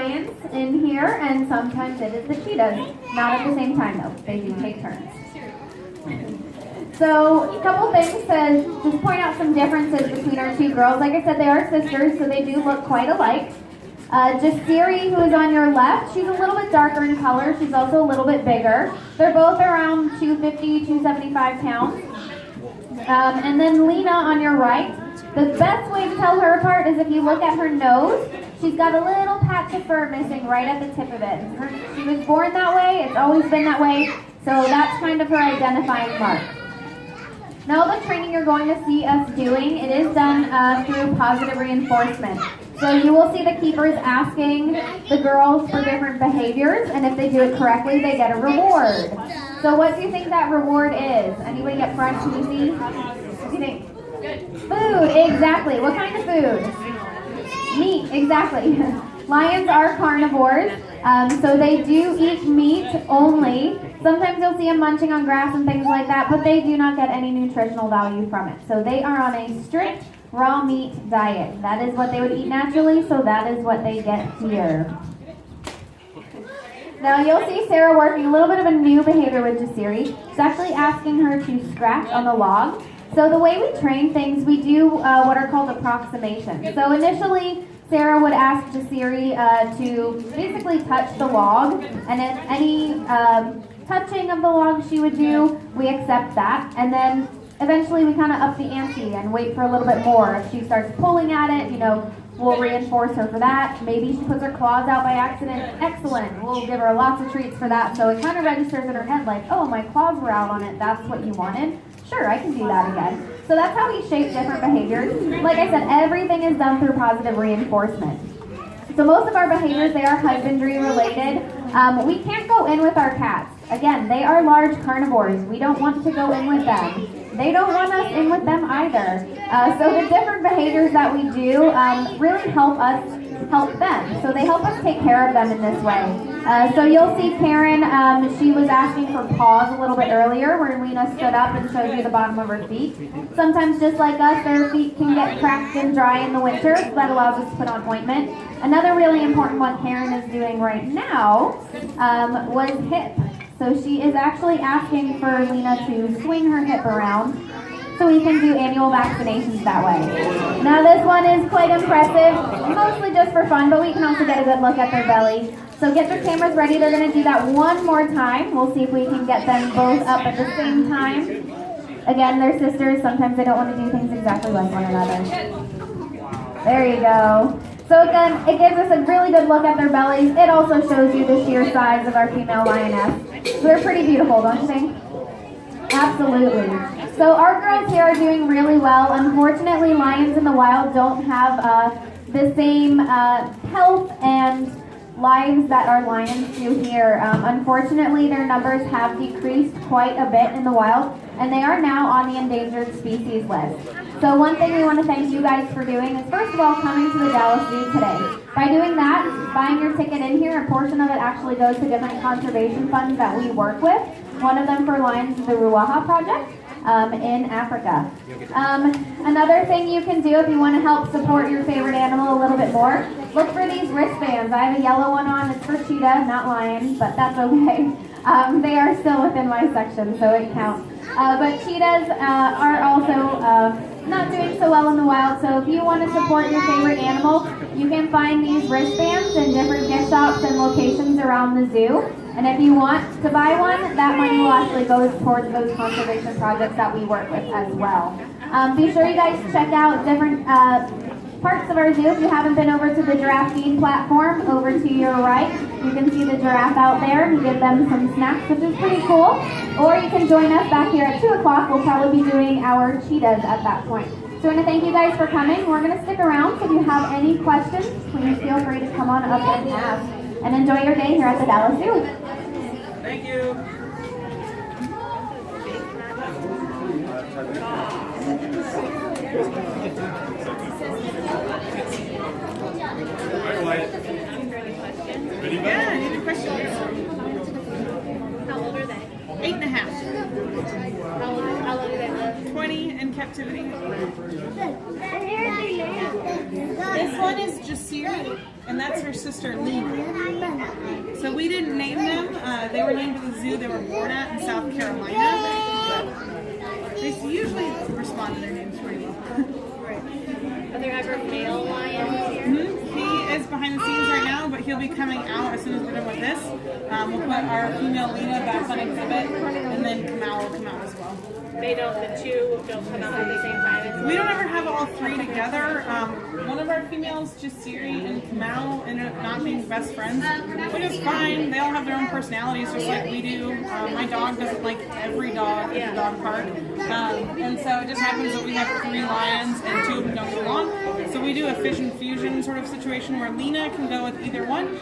lions in here, and sometimes it is the cheetahs. Not at the same time, though. They do take turns. So, a couple things to just point out some differences between our two girls. Like I said, they are sisters, so they do look quite alike. Jasiri, who is on your left, she's a little bit darker in color. She's also a little bit bigger. They're both around 250, 275 pounds. And then Lena on your right. The best way to tell her apart is if you look at her nose. She's got a little patch of fur missing right at the tip of it. She was born that way. It's always been that way. So that's kind of her identifying mark. Now the training you're going to see us doing, it is done through positive reinforcement. So you will see the keepers asking the girls for different behaviors, and if they do it correctly, they get a reward. So what do you think that reward is? Anybody get fried cheesy? What do you think? Food, exactly. What kind of food? Meat, exactly. Lions are carnivores, so they do eat meat only. Sometimes you'll see them munching on grass and things like that, but they do not get any nutritional value from it. So they are on a strict raw meat diet. That is what they would eat naturally, so that is what they get here. Now you'll see Sarah working a little bit of a new behavior with Jasiri. She's actually asking her to scratch on the log. So the way we train things, we do what are called approximations. So initially, Sarah would ask Jasiri to basically touch the log, and if any touching of the log she would do, we accept that. And then eventually we kind of up the ante and wait for a little bit more. If she starts pulling at it, we'll reinforce her for that. Maybe she puts her claws out by accident. Excellent. We'll give her lots of treats for that. So it kind of registers in her head like, oh, my claws were out on it. That's what you wanted. Sure, I can do that again. So that's how we shape different behaviors. Like I said, everything is done through positive reinforcement. So most of our behaviors, they are husbandry related. We can't go in with our cats. Again, they are large carnivores. We don't want to go in with them. They don't want us in with them either. So the different behaviors that we do really help us help them. So they help us take care of them in this way. So you'll see Karen, she was asking for paws a little bit earlier where Lena stood up and showed you the bottom of her feet. Sometimes just like us, their feet can get cracked and dry in the winter, so that allows us to put on ointment. Another really important one Karen is doing right now was hip. So she is actually asking for Lena to swing her hip around so we can do annual vaccinations that way. Now this one is quite impressive, mostly just for fun, but we can also get a good look at their belly. So get your cameras ready. They're going to do that one more time. We'll see if we can get them both up at the same time. Again, they're sisters. Sometimes they don't want to do things exactly like one another. There you go. So again, it gives us a really good look at their bellies. It also shows you the sheer size of our female lioness. So they're pretty beautiful, don't you think? Absolutely. So our girls here are doing really well. Unfortunately, lions in the wild don't have the same health and lives that our lions do here. Unfortunately, their numbers have decreased quite a bit in the wild, and they are now on the endangered species list. So one thing we want to thank you guys for doing is, first of all, coming to the Dallas Zoo today. By doing that, buying your ticket in here, a portion of it actually goes to different conservation funds that we work with. One of them for lions is the Ruaha Project in Africa. Another thing you can do if you want to help support your favorite animal a little bit more, look for these wristbands. I have a yellow one on. It's for cheetah, not lion, but that's okay. They are still within my section, so it counts. But cheetahs are also not doing so well in the wild, so if you want to support your favorite animal, you can find these wristbands in different gift shops and locations around the zoo. And if you want to buy one, that money will actually go towards those conservation projects that we work with as well. Be sure you guys check out different parts of our zoo. If you haven't been over to the giraffe feed platform, over to your right, you can see the giraffe out there and give them some snacks, which is pretty cool. Or you can join us back here at 2 o'clock. We'll probably be doing our cheetahs at that point. So I want to thank you guys for coming. We're going to stick around, so if you have any questions, please feel free to come on up and ask. And enjoy your day here at the Dallas Zoo. Thank you. Yeah, I need a question. How old are they? 8.5. How long do they live? 20 in captivity. They This one is Jasiri, and that's her sister Lena. So we didn't name them. They were named at the zoo they were born at in South Carolina. But they usually respond to their names pretty well. Are there ever male lions? He is behind the scenes right now, but he'll be coming out as soon as we're done with this. We'll put our female Lena back on exhibit, and then Kamau will come out as well. The two don't come out at the same time. We don't ever have all three together. One of our females, Jasiri and Kamau, ended up not being best friends, which is fine. They all have their own personalities, just like we do. My dog doesn't like every dog at the dog park. And so it just happens that we have 3 lions and 2 of them don't get along. So we do a fission fusion sort of situation where Lena can go with either one.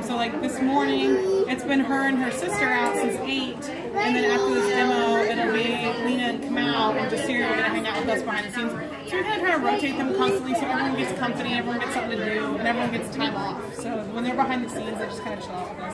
So like this morning, it's been her and her sister out since 8. And then after this demo, it'll be Lena and Kamau and Jasiri are going to hang out with us behind the scenes. So we kind of rotate them constantly so everyone gets company, everyone gets something to do, and everyone gets time off. So when they're behind the scenes, they just kind of chill out with us.